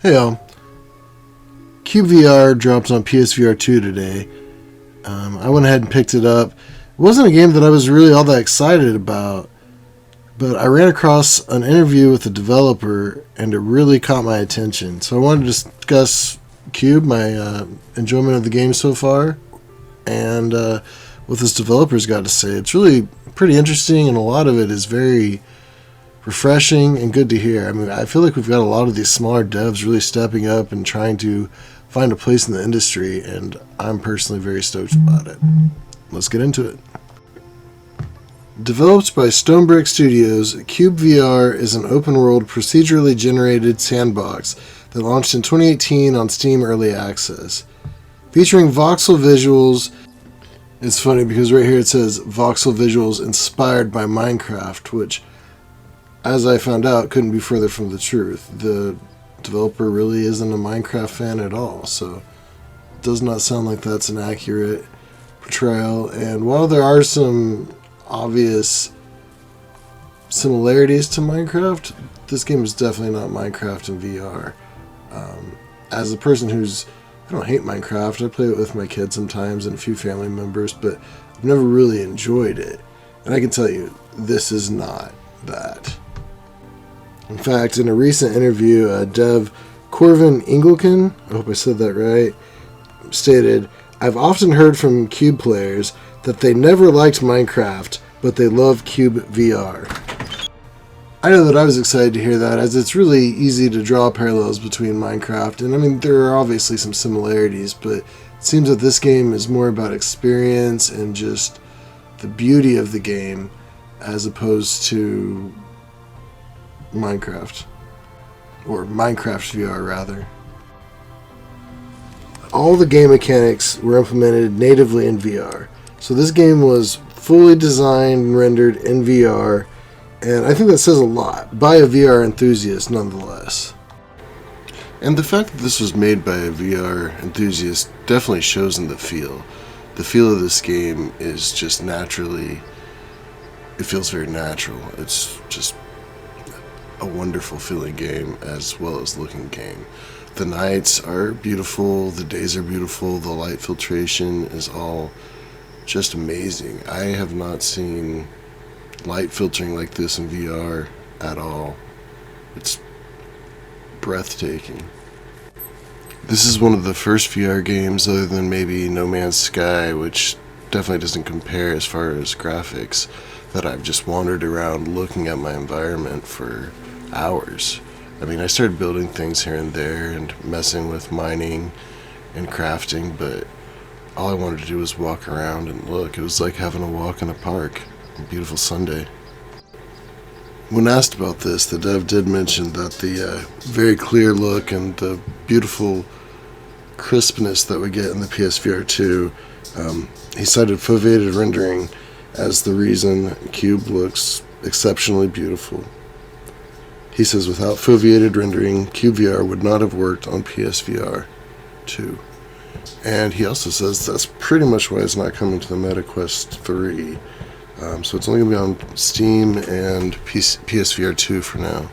Hey all, Cyube VR dropped on PSVR2 today. I went ahead and picked it up. It wasn't a game that I was really all that excited about, but I ran across an interview with the developer and it really caught my attention. So I wanted to discuss Cyube, my enjoyment of the game so far, and what this developer's got to say. It's really pretty interesting, and a lot of it is very refreshing and good to hear. I mean, I feel like we've got a lot of these smaller devs really stepping up and trying to find a place in the industry, and I'm personally very stoked about it. Let's get into it. Developed by Stonebrick Studios, Cyube VR is an open-world, procedurally generated sandbox that launched in 2018 on Steam Early Access. Featuring voxel visuals, it's funny because right here it says voxel visuals inspired by Minecraft, which, as I found out, couldn't be further from the truth. The developer really isn't a Minecraft fan at all, so it does not sound like that's an accurate portrayal. And while there are some obvious similarities to Minecraft, this game is definitely not Minecraft in VR. As a person I don't hate Minecraft, I play it with my kids sometimes and a few family members, but I've never really enjoyed it. And I can tell you, this is not that. In fact, in a recent interview, dev Corvin Engelken, I hope I said that right, stated, "I've often heard from Cyube players that they never liked Minecraft, but they love Cyube VR." I know that I was excited to hear that, as it's really easy to draw parallels between Minecraft, and I mean, there are obviously some similarities, but it seems that this game is more about experience and just the beauty of the game, as opposed to Minecraft, or Minecraft VR rather. All the game mechanics were implemented natively in VR. So this game was fully designed and rendered in VR, and I think that says a lot, by a VR enthusiast nonetheless. And the fact that this was made by a VR enthusiast definitely shows in the feel. The feel of this game is just naturally, it feels very natural. It's just a wonderful feeling game as well as looking game. The nights are beautiful, the days are beautiful, the light filtration is all just amazing. I have not seen light filtering like this in VR at all. It's breathtaking. This is one of the first VR games, other than maybe No Man's Sky, which definitely doesn't compare as far as graphics, that I've just wandered around looking at my environment for hours. I mean, I started building things here and there and messing with mining and crafting, but all I wanted to do was walk around and look. It was like having a walk in a park on a beautiful Sunday. When asked about this, the dev did mention that the very clear look and the beautiful crispness that we get in the PSVR2, he cited foveated rendering as the reason Cyube looks exceptionally beautiful. He says without foveated rendering, Cyube VR would not have worked on PSVR 2. And he also says that's pretty much why it's not coming to the MetaQuest 3. So it's only going to be on Steam and PSVR 2 for now.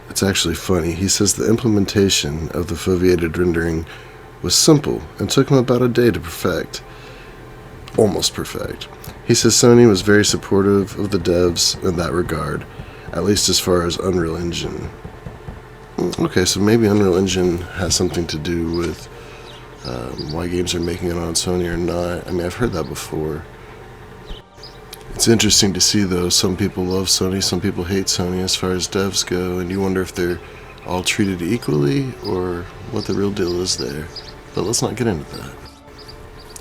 It's actually funny. He says the implementation of the foveated rendering was simple and took him about a day to perfect. Almost perfect. He says Sony was very supportive of the devs in that regard, at least as far as Unreal Engine. Okay, so maybe Unreal Engine has something to do with why games are making it on Sony or not. I mean, I've heard that before. It's interesting to see, though. Some people love Sony, some people hate Sony as far as devs go, and you wonder if they're all treated equally or what the real deal is there. But let's not get into that.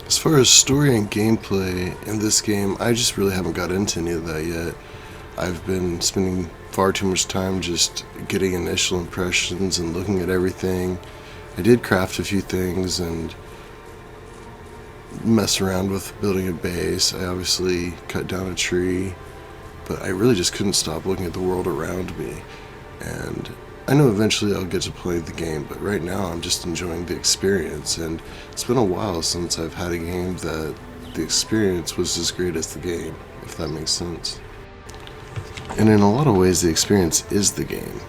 As far as story and gameplay in this game, I just really haven't got into any of that yet. I've been spending far too much time just getting initial impressions and looking at everything. I did craft a few things and mess around with building a base. I obviously cut down a tree, but I really just couldn't stop looking at the world around me. And I know eventually I'll get to play the game, but right now I'm just enjoying the experience, and it's been a while since I've had a game that the experience was as great as the game, if that makes sense. And in a lot of ways, the experience is the game.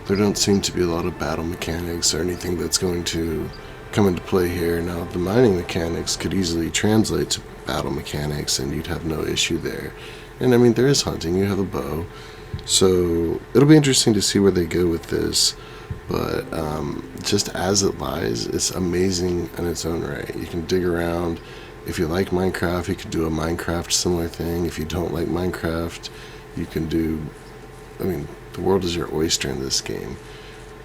There don't seem to be a lot of battle mechanics or anything that's going to come into play here. Now, the mining mechanics could easily translate to battle mechanics and you'd have no issue there. And I mean, there is hunting, you have a bow. So it'll be interesting to see where they go with this. But just as it lies, it's amazing in its own right. You can dig around. If you like Minecraft, you can do a Minecraft similar thing. If you don't like Minecraft, you can do, I mean, the world is your oyster in this game.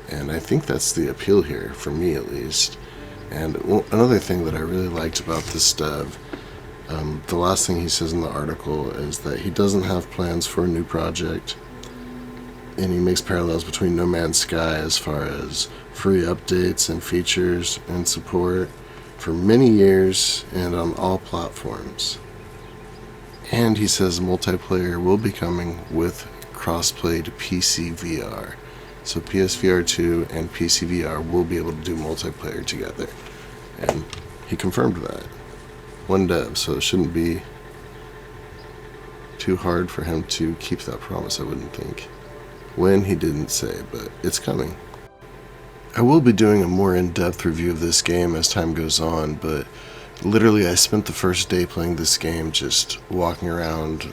And I think that's the appeal here, for me at least. And another thing that I really liked about this dev, the last thing he says in the article is that he doesn't have plans for a new project. And he makes parallels between No Man's Sky as far as free updates and features and support for many years and on all platforms. And he says multiplayer will be coming with cross-play to PC VR. So PSVR2 and PC VR will be able to do multiplayer together. And he confirmed that. One dev, so it shouldn't be too hard for him to keep that promise, I wouldn't think. When, he didn't say, but it's coming. I will be doing a more in-depth review of this game as time goes on, but literally I spent the first day playing this game just walking around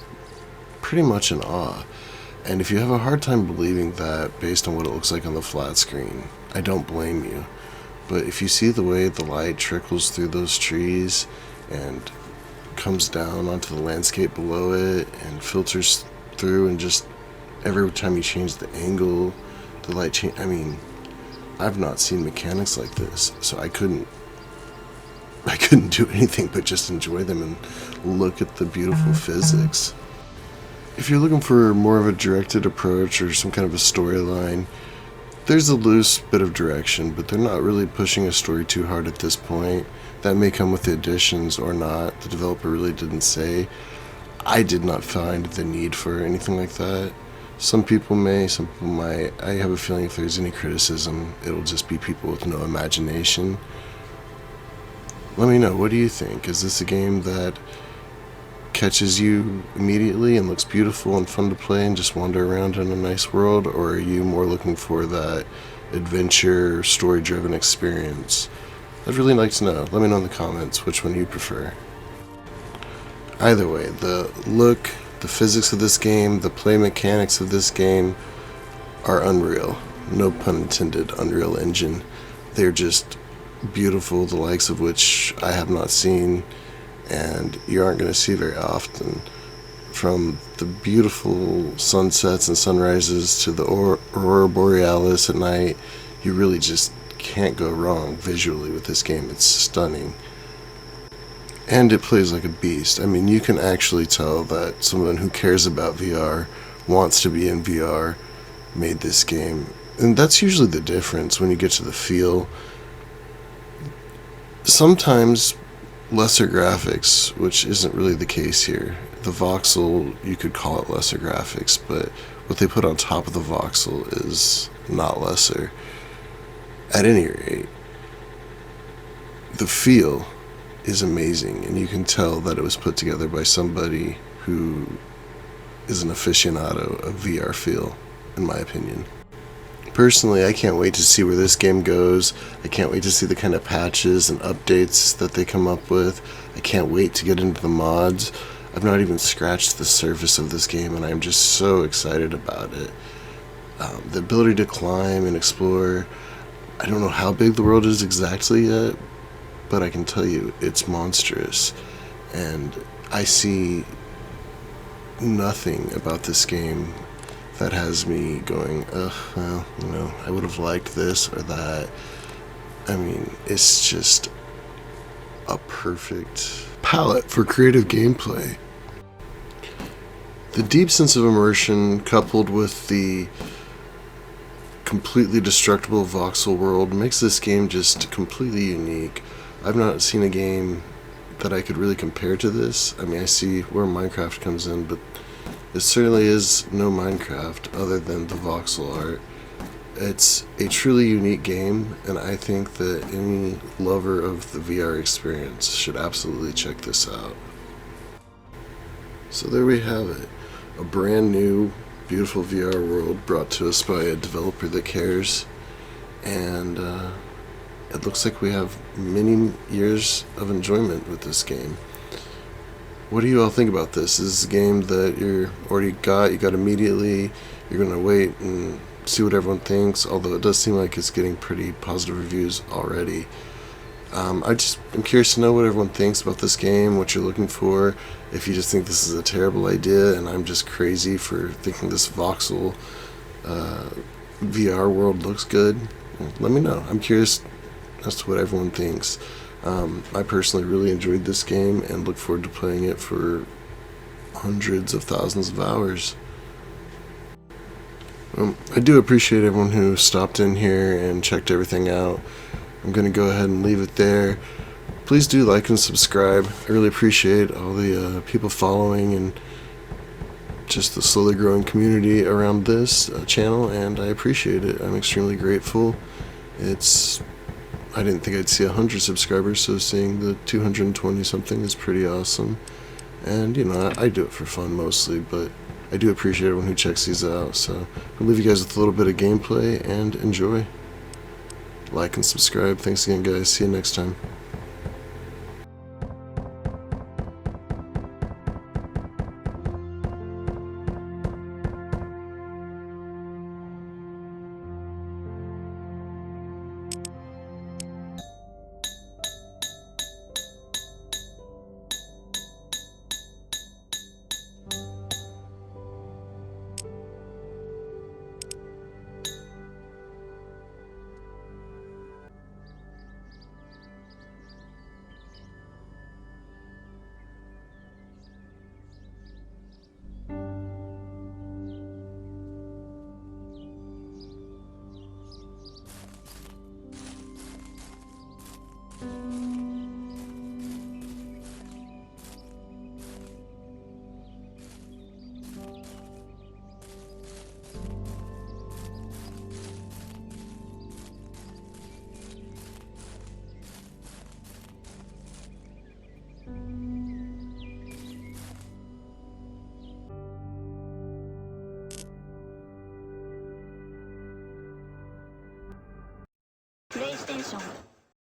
pretty much in awe. And if you have a hard time believing that based on what it looks like on the flat screen, I don't blame you. But if you see the way the light trickles through those trees and comes down onto the landscape below it and filters through, and just every time you change the angle, the light change. I mean, I've not seen mechanics like this, so I couldn't do anything but just enjoy them and look at the beautiful physics. If you're looking for more of a directed approach or some kind of a storyline, there's a loose bit of direction, but they're not really pushing a story too hard at this point. That may come with the additions or not. The developer really didn't say. I did not find the need for anything like that. Some people may, some people might. I have a feeling if there's any criticism, it'll just be people with no imagination. Let me know, what do you think? Is this a game that catches you immediately and looks beautiful and fun to play and just wander around in a nice world, or are you more looking for that adventure, story-driven experience? I'd really like to know. Let me know in the comments which one you prefer. Either way, the look, the physics of this game, the play mechanics of this game are unreal. No pun intended, Unreal Engine. They're just beautiful, the likes of which I have not seen and you aren't going to see very often. From the beautiful sunsets and sunrises to the aurora borealis at night, you really just can't go wrong visually with this game. It's stunning. And it plays like a beast. I mean, you can actually tell that someone who cares about VR, wants to be in VR, made this game. And that's usually the difference when you get to the feel. Sometimes lesser graphics, which isn't really the case here. The voxel, you could call it lesser graphics, but what they put on top of the voxel is not lesser. At any rate, the feel is amazing, and you can tell that it was put together by somebody who is an aficionado of VR feel, in my opinion. Personally, I can't wait to see where this game goes. I can't wait to see the kind of patches and updates that they come up with. I can't wait to get into the mods. I've not even scratched the surface of this game, and I'm just so excited about it. The ability to climb and explore. I don't know how big the world is exactly yet, but I can tell you it's monstrous. And I see nothing about this game that has me going, well, you know, I would have liked this or that. I mean, it's just a perfect palette for creative gameplay. The deep sense of immersion, coupled with the completely destructible voxel world, makes this game just completely unique. I've not seen a game that I could really compare to this. I mean, I see where Minecraft comes in, but it certainly is no Minecraft other than the voxel art. It's a truly unique game, and I think that any lover of the VR experience should absolutely check this out. So there we have it. A brand new beautiful VR world brought to us by a developer that cares, and it looks like we have many years of enjoyment with this game. What do you all think about this? Is this a game that you got immediately, you're going to wait and see what everyone thinks, although it does seem like it's getting pretty positive reviews already. I'm curious to know what everyone thinks about this game, what you're looking for, if you just think this is a terrible idea and I'm just crazy for thinking this voxel VR world looks good. Let me know. I'm curious as to what everyone thinks. I personally really enjoyed this game and look forward to playing it for hundreds of thousands of hours. I do appreciate everyone who stopped in here and checked everything out. I'm going to go ahead and leave it there. Please do like and subscribe. I really appreciate all the people following and just the slowly growing community around this channel, and I appreciate it. I'm extremely grateful. I didn't think I'd see 100 subscribers, so seeing the 220 something is pretty awesome. And, I do it for fun mostly, but I do appreciate everyone who checks these out. So I'll leave you guys with a little bit of gameplay and enjoy. Like and subscribe. Thanks again, guys. See you next time. PlayStation